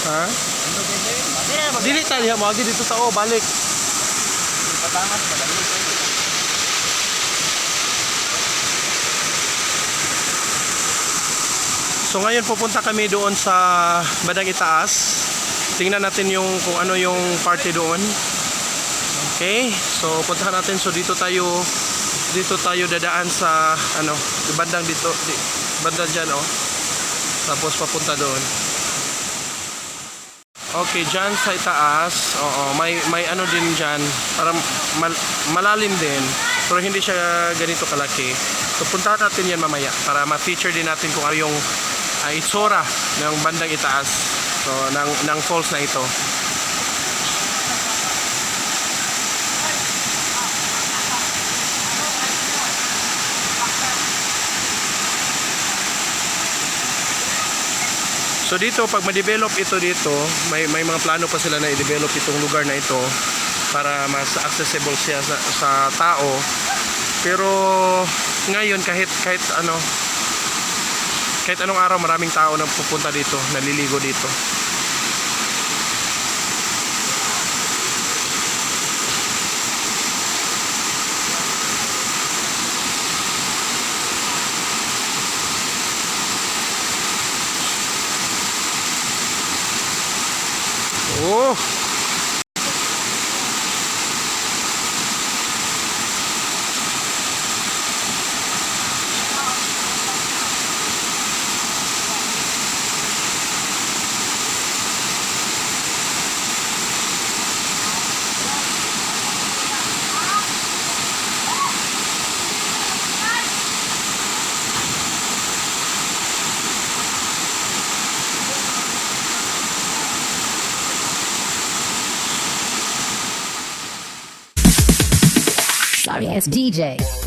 Ha? Dili tayo mo agi dito tao balik. Patangas madali. So ngayon pupunta kami doon sa Badang Itaas. Tingnan natin yung kung ano yung party doon. Okay? So puntahan natin. So dito tayo dadaan sa ano, bandang dito, bandang diyan oh. Tapos papunta doon. Okay, dyan sa itaas, oo, may ano din dyan, parang malalim din, pero hindi siya ganito kalaki. So puntahan natin yan mamaya para ma-feature din natin kung ano yung itsura ng bandang itaas, so, ng falls na ito. So dito, pag ma-develop ito dito, may mga plano pa sila na i-develop itong lugar na ito para mas accessible siya sa tao. Pero ngayon kahit anong araw maraming tao na pupunta dito, naliligo dito. Oh. Sorry, it's DJ.